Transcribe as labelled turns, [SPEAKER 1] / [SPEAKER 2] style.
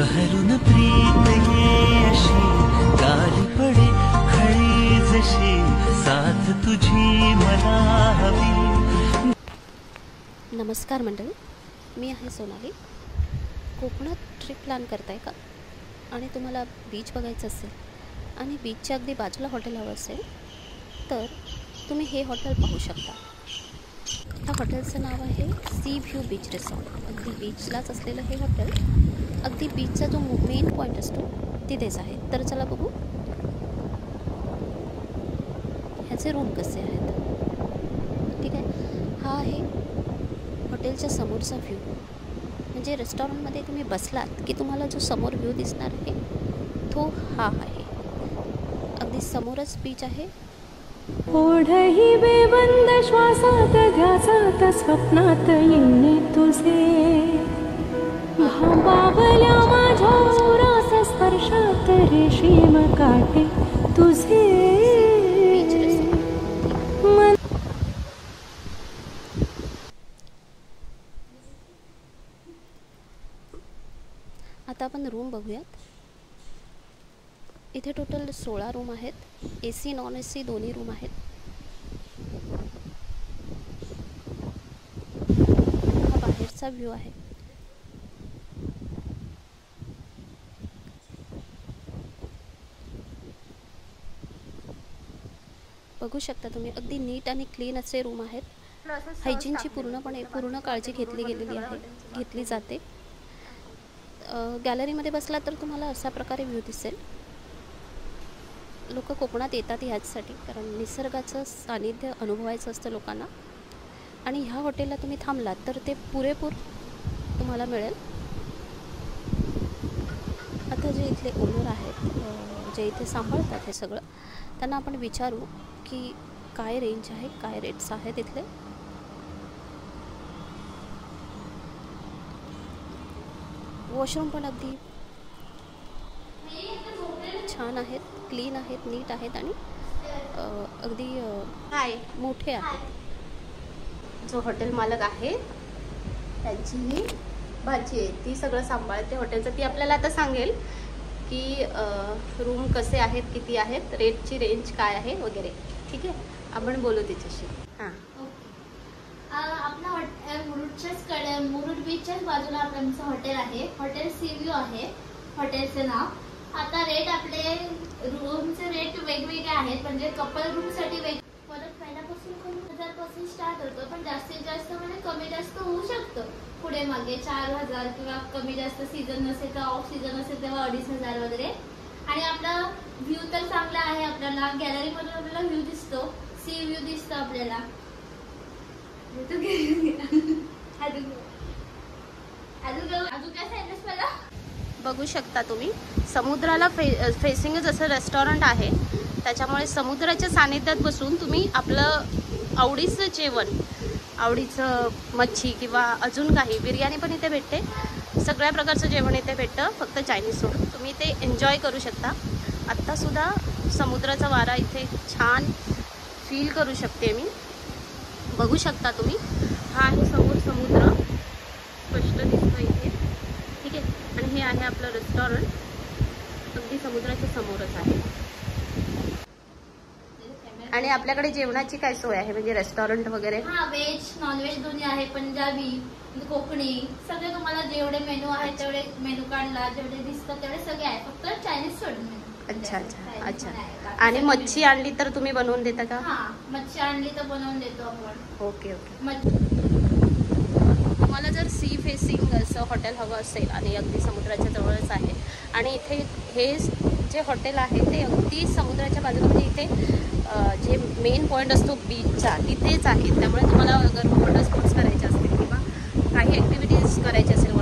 [SPEAKER 1] बहरून प्रीत ये अशी गाली पडे खळी जशी साथ तुझी मला हवी।
[SPEAKER 2] नमस्कार मंडळी, मी आहे सोनाली। कोकणात ट्रिप प्लॅन करताय का आणि तुम्हाला बीच बघायचं असेल आणि बीचच्या अगदी बाजूला हॉटेल हवं असेल तर तुम्ही हे हॉटेल पाहू शकता। ह्या हॉटेलचं नाव आहे सी व्ह्यू बीच रिसॉर्ट। अगदी बीचलाच असलेलं हे हॉटेल, अगदी बीचचा जो मेन पॉईंट असतो तिथेच आहे। तर चला बघू ह्याचे रूम कसे आहेत। ठीक आहे, हा आहे हॉटेलच्या समोरचा व्ह्यू। म्हणजे रेस्टॉरंटमध्ये तुम्ही बसलात की तुम्हाला जो समोर व्ह्यू दिसणार आहे तो हा आहे। अगदी समोरच बीच आहे।
[SPEAKER 3] ओढही बेबंद श्वासात ध्यासात स्वप्नात येणे तुझे, भांबावल्या माझ्या रास स्पर्शात रेशीम काटे तुझे।
[SPEAKER 2] आता आपण रूम बघूयात। इथे टोटल 16 रूम आहेत। AC नॉन AC दोन्ही रूम आहेत। हा बाहेरचा व्ह्यू आहे। बघू शकता तुम्ही, अगदी नीट आणि क्लीन असे रूम आहेत। हायजीनची पूर्ण काळजी घेतली जाते। गॅलरीमध्ये बसला तर तुम्हाला अशा प्रकारे व्ह्यू दिसेल। लोक कोकणात येतात ह्याचसाठी, कारण निसर्गाचं सानिध्य अनुभवायचं असतं लोकांना। आणि ह्या हॉटेलला तुम्ही थांबलात तर ते पुरेपूर तुम्हाला मिळेल। आता जे इथले ओनर आहेत, जे इथे सांभाळतात हे सगळं, त्यांना आपण विचारू की काय रेंज आहे, काय रेट्स आहेत इथले। वॉशरूम पण अगदी छान आहेत, क्लीन आहेत, नीट आहेत आणि अगदी मोठे आहेत। जो हॉटेल मालक आहे त्यांची ही भाची आहे, ती सगळं सांभाळते हॉटेलचं। ती आपल्याला आता सांगेल की रूम कसे आहेत, किती आहेत, रेटची रेंज काय आहे वगैरे। ठीक आहे, आपण बोलू तिच्याशी। हां,
[SPEAKER 4] आपला मुरुड बीचच्याच बाजूला आपलं हॉटेल आहे। हॉटेल सी व्ह्यू आहे हॉटेलचं नाव। आता रेट आपले रूमचे रेट वेगवेगळे आहेत। म्हणजे कपल रूमसाठी परत पहिल्यापासून 1000 पासून स्टार्ट होतं, पण जास्तीत जास्त म्हणजे कमी जास्त होऊ शकतं पुढे मागे 4000 किंवा कमी जास्त सीझन नसेल तर ऑफ सीझन असेल तेव्हा 2500 वगैरे। आणि आपला व्ह्यू तर चांगला आहे, आपल्याला गॅलरीमधून आपल्याला व्ह्यू दिसतो, सी व्ह्यू दिसतो आपल्याला।
[SPEAKER 2] बघू शकता तुम्ही, समुद्राला फेसिंगच असं रेस्टॉरंट आहे। त्याच्यामुळे समुद्राच्या सानिध्यात बसून तुम्ही आपलं आवडीचं जेवण, आवडीचं मच्छी किंवा अजून काही, बिर्याणी पण इथे भेटते। सगळ्या प्रकारचं जेवण इथे भेटतं, फक्त चायनीज सोडून। तुम्ही ते एन्जॉय करू शकता। आत्तासुद्धा समुद्राचा वारा इथे छान फील करू शकते मी। बघू शकता तुम्ही, हा आहे समोर समुद्र, स्पष्ट दिसतो इथे। ठीक आहे, आणि हे आहे आपलं रेस्टॉरंट, अगदी समुद्राच्या समोरच आहे। आणि आपल्याकडे जेवणाची काय सोय आहे, म्हणजे रेस्टॉरंट वगैरे?
[SPEAKER 4] हां, व्हेज नॉनव्हेज दोन्ही आहे। पंजाबी, कोकणी, सगळे तुम्हाला जेवढे मेनू आहेत तेवढे मेनू काढला, जेवढे दिसतात तेवढे सगळे आहे, फक्त चायनीज सोडून।
[SPEAKER 2] अच्छा अच्छा अच्छा। आणि मच्छी आणली तर तुम्ही बनवून देता का?
[SPEAKER 4] हां, मच्छी आणली तर बनवून देतो आपण।
[SPEAKER 2] Okay okay. तुम्हाला जर सी फेसिंग असं हॉटेल हवं असेल आणि अगदी समुद्राच्या जवळच आहे आणि इथे हे जे हॉटेल आहे ते अगदी समुद्राच्या बाजूला, म्हणजे इथे जे मेन पॉईंट असतो बीचचा तिथेच आहे। त्यामुळे तुम्हाला अगर वॉटर स्पोर्ट्स करायचे असतील किंवा काही ॲक्टिव्हिटीज करायचे असेल